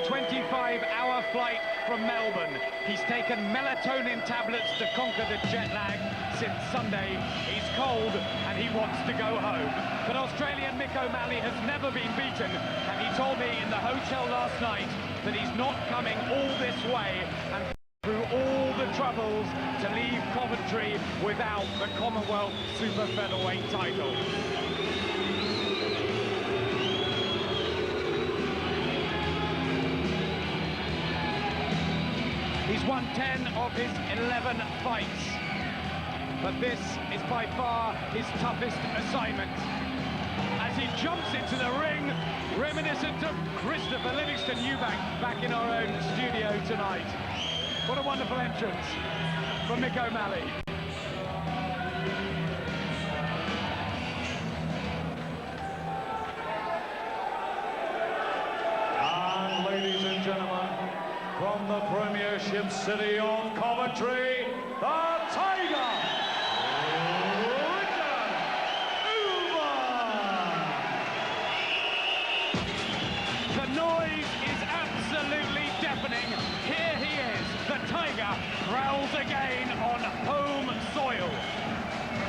25-hour flight from Melbourne. He's taken melatonin tablets to conquer the jet lag since Sunday. He's cold and he wants to go home. But Australian Mick O'Malley has never been beaten, and he told me in the hotel last night that he's not coming all this way and through all the troubles to leave Coventry without the Commonwealth super featherweight title. He's won 10 of his 11 fights, but this is by far his toughest assignment. As he jumps into the ring, reminiscent of Christopher Livingston Eubank back in our own studio tonight. What a wonderful entrance from Mick O'Malley. And ladies and gentlemen, from the Premiership city of Coventry, the Tiger, Richard Evans. The noise is absolutely deafening. Here he is, the Tiger, growls again on home soil.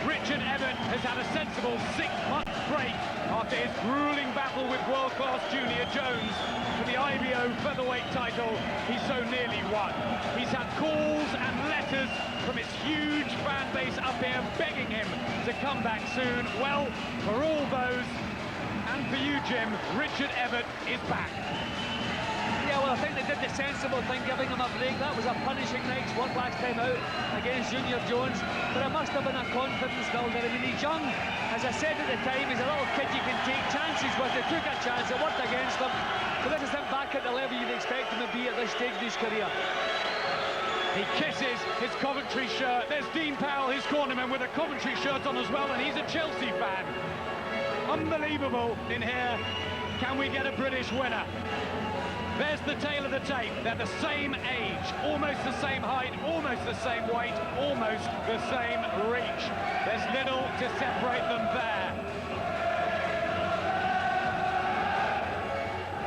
Richard Evans has had a sensible 6-month break after his grueling battle with world-class Junior Jones for the IBO featherweight title he so nearly won. He's had calls and letters from his huge fan base up here begging him to come back soon. Well, for all those, and for you, Jim, Richard Evans is back. Yeah, well, I think they did the sensible thing, giving him a break. That was a punishing night's work last time out against Junior Jones, but it must have been a confidence builder. I mean, he's young. As I said at the time, he's a little kid you can take chances with. They took a chance, it worked against him. But this is him back at the level you'd expect him to be at this stage of his career. He kisses his Coventry shirt. There's Dean Powell, his cornerman, with a Coventry shirt on as well, and he's a Chelsea fan. Unbelievable in here. Can we get a British winner? There's the tail of the tape. They're the same age, almost the same height, almost the same weight, almost the same reach. There's little to separate them there.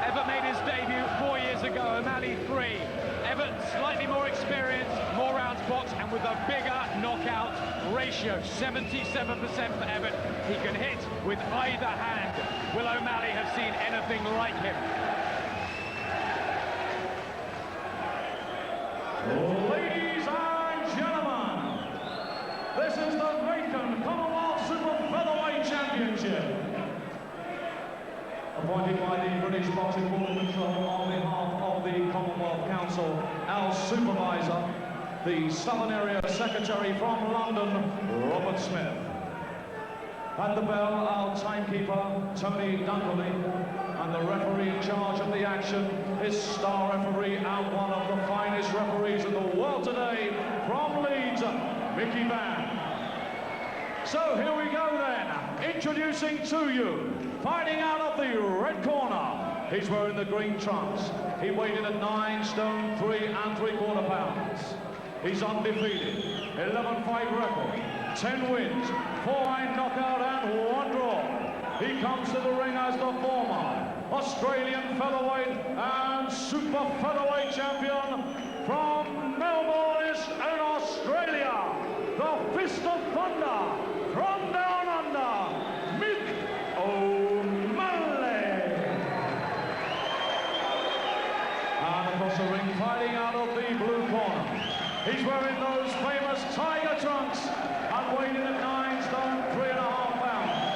Everett made his debut 4 years ago, O'Malley 3. Everett slightly more experienced, more rounds boxed, and with a bigger knockout ratio. 77% for Everett. He can hit with either hand. Will O'Malley have seen anything like him? Ladies and gentlemen, this is the vacant Commonwealth Super Featherweight Championship. Appointed by the British Boxing Board of Control on behalf of the Commonwealth Council, our supervisor, the Southern Area Secretary from London, Robert Smith. At the bell, our timekeeper, Tony Dunkley, and the referee in charge of the action, his star referee and one of the finest referees in the world today, from Leeds, Mickey Van. So here we go then, introducing to you, fighting out of the red corner. He's wearing the green trunks. He weighed in at 9 stone 3 3/4 pounds. He's undefeated, 11-fight record, 10 wins, 4 knockout and 1 draw. He comes to the ring as the former Australian featherweight and super featherweight champion from Melbourne in Australia, the Fist of Thunder from down under, Mick O'Malley. And across the ring, fighting out of the blue corner, he's wearing those famous tiger trunks and weighed in at 9 stone 3.5 pounds.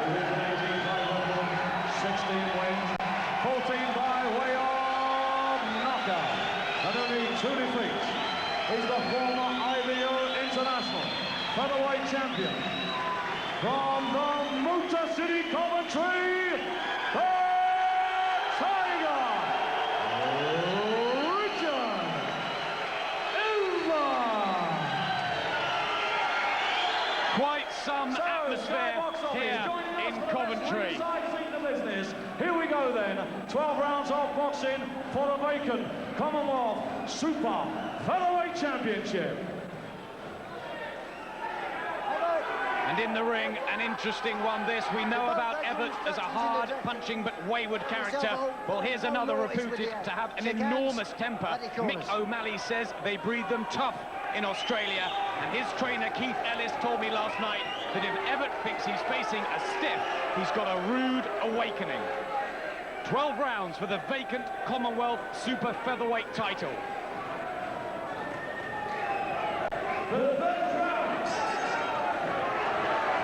With his 18-fight record, 16 wins, 14 by way of knockout, and only 2 defeats. He's the former IBO International featherweight champion from the Motor City, Coventry, the Tiger, Richard Evans. Quite some atmosphere here in Coventry. Here we go then, 12 rounds of boxing for the vacant Commonwealth Super Featherweight Championship. And in the ring, an interesting one this. We know about Everett as a hard, punching but wayward character. Well, here's another reputed to have an enormous temper. Mick O'Malley says they breed them tough in Australia. And his trainer, Keith Ellis, told me last night that if Everett thinks he's facing a stiff, he's got a rude awakening. 12 rounds for the vacant Commonwealth Super Featherweight title.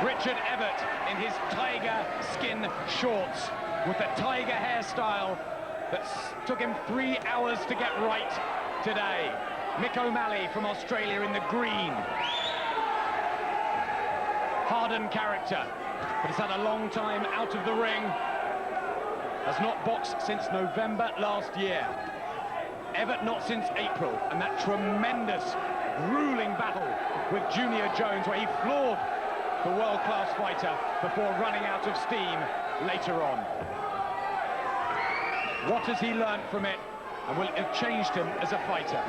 Richard Everett in his tiger skin shorts with the tiger hairstyle that took him 3 hours to get right today. Mick O'Malley from Australia in the green. Hardened character, but has had a long time out of the ring. Has not boxed since November last year. Everett not since April, and that tremendous, grueling battle with Junior Jones where he floored the world-class fighter before running out of steam later on. What has he learned from it, and will it have changed him as a fighter?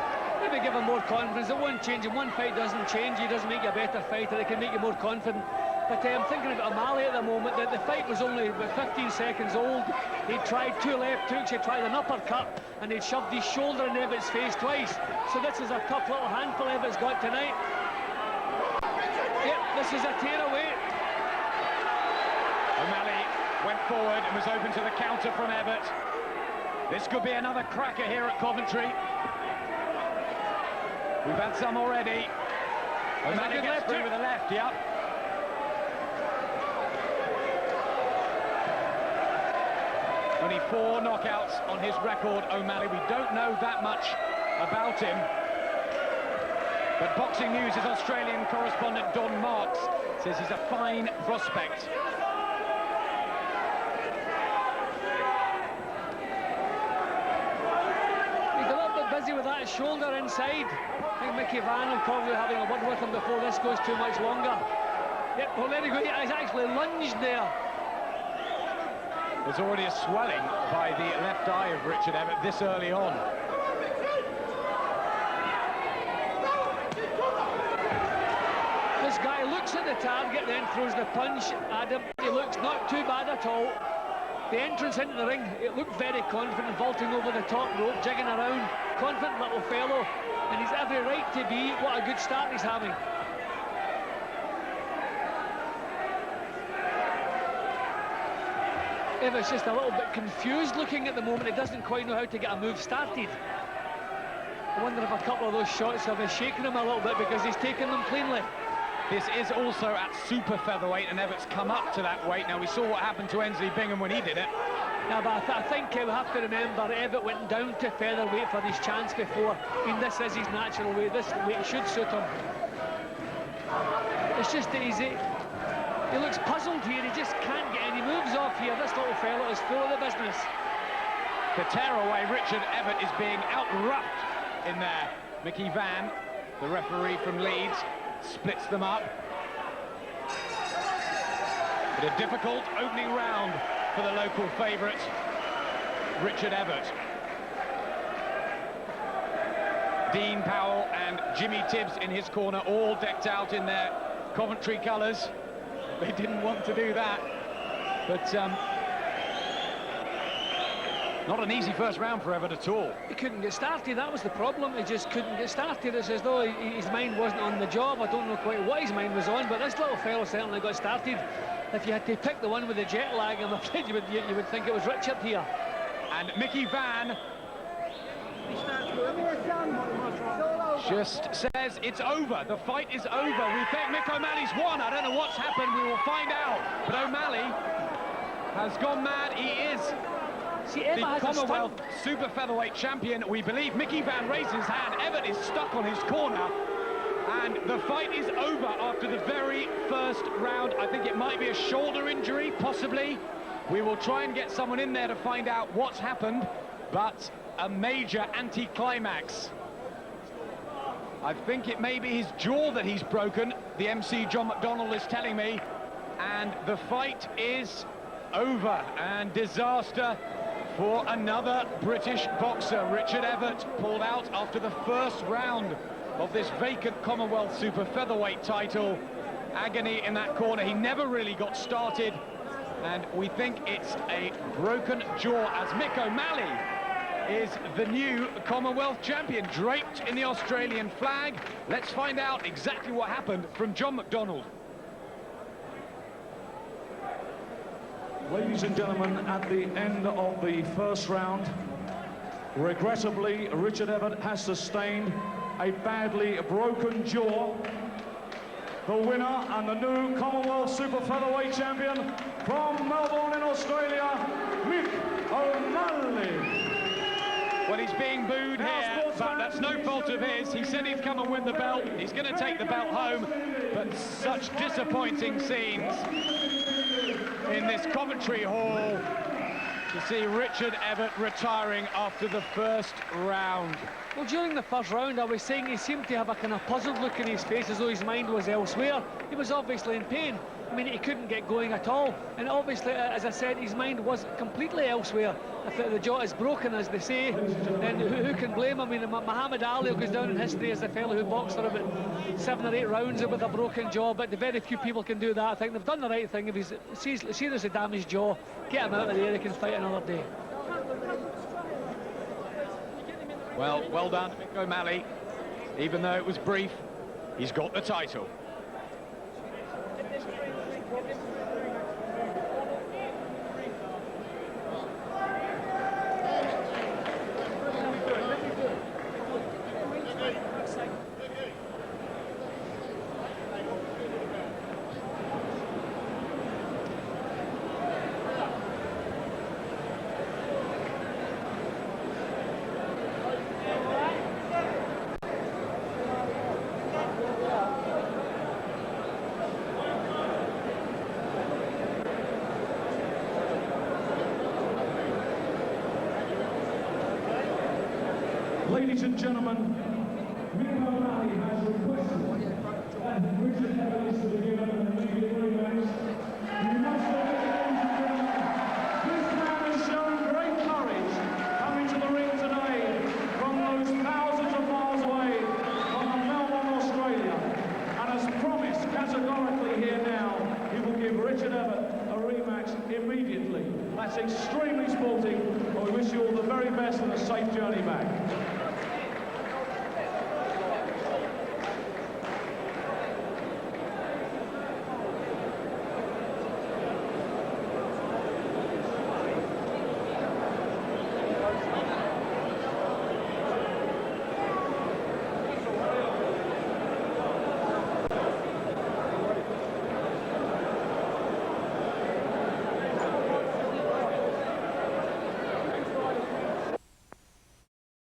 Maybe give him more confidence. It won't change him. One fight doesn't change you, doesn't make you a better fighter. It can make you more confident. But I'm thinking about O'Malley at the moment. The fight was only about 15 seconds old. He tried 2 left hooks, he tried an uppercut, and he'd shoved his shoulder in Everett's face twice. So this is a tough little handful Everett's got tonight. Yep, this is a tear-away. O'Malley went forward and was open to the counter from Everett. This could be another cracker here at Coventry. We've had some already. O'Malley gets through with the left, yep. Only 4 knockouts on his record, O'Malley. We don't know that much about him. But Boxing News' Australian correspondent Don Marks says he's a fine prospect. He's a little bit busy with that shoulder inside. I think Mickey Van will probably be having a word with him before this goes too much longer. Yep, well there you go, he's actually lunged there. There's already a swelling by the left eye of Richard Everett this early on. This guy looks at the target, then throws the punch at him. He looks not too bad at all. The entrance into the ring, it looked very confident, vaulting over the top rope, jigging around. Confident little fellow, and he's every right to be. What a good start he's having. Everett's just a little bit confused looking at the moment. He doesn't quite know how to get a move started. I wonder if a couple of those shots have shaken him a little bit because he's taken them cleanly. This is also at super featherweight, and Everett's come up to that weight. Now, we saw what happened to Ensley Bingham when he did it. Yeah, but I think we have to remember Everett went down to featherweight for his chance before. I mean, this is his natural weight. This weight should suit him. It's just that he looks puzzled here. He just can't get any moves off here. This little fellow is full of the business. To tear away, Richard Everett is being out-roughed in there. Mickey Van, the referee from Leeds, splits them up. But a difficult opening round for the local favourite, Richard Everett. Dean Powell and Jimmy Tibbs in his corner, all decked out in their Coventry colours. They didn't want to do that, but not an easy first round for Everett at all. He couldn't get started, that was the problem. He just couldn't get started. It's as though his mind wasn't on the job. I don't know quite what his mind was on, but this little fellow certainly got started. If you had to pick the one with the jet lag, I'm afraid you would think it was Richard here. And Mickey Van just says it's over. The fight is over. We think Mick O'Malley's won. I don't know what's happened. We will find out. But O'Malley has gone mad. He is the Commonwealth Super Featherweight champion. We believe Mickey Van raised his hand. Everett is stuck on his corner. And the fight is over after the very first round. I think it might be a shoulder injury, possibly. We will try and get someone in there to find out what's happened. But a major anti-climax. I think it may be his jaw that he's broken. The MC, John McDonnell, is telling me. And the fight is over. And disaster for another British boxer. Richard Everett pulled out after the first round of this vacant Commonwealth Super Featherweight title. agony in that corner. He never really got started, and we think it's a broken jaw as Mick O'Malley is the new Commonwealth champion, draped in the Australian flag. Let's find out exactly what happened from John McDonald. Ladies and gentlemen, at the end of the first round, regrettably, Richard Evett has sustained a badly broken jaw. The winner and the new Commonwealth Super Featherweight champion from Melbourne in Australia, Mick O'Malley. Well, he's being booed here, but that's no fault of his. He said he'd come and win the belt. He's going to take the belt home, but such disappointing scenes in this commentary hall to see Richard Evett retiring after the first round. Well, during the first round, I was saying he seemed to have a kind of puzzled look in his face, as though his mind was elsewhere. He was obviously in pain. I mean, he couldn't get going at all. And obviously, as I said, his mind was completely elsewhere. If the jaw is broken, as they say, then who can blame him? I mean, Muhammad Ali goes down in history as the fellow who boxed for about 7 or 8 rounds with a broken jaw, but very few people can do that. I think they've done the right thing. If he's seriously damaged jaw, get him out of there, he can fight another day. Well done, Mick O'Malley. Even though it was brief, he's got the title. Ladies and gentlemen, Mick O'Malley has requested that Richard Evett is to be given an immediate rematch. You must admit, ladies and gentlemen, this man has shown great courage coming to the ring today from those thousands of miles away from Melbourne, Australia, and has promised categorically here now he will give Richard Evett a rematch immediately. That's extremely sporting, and we wish you all the very best and a safe journey back.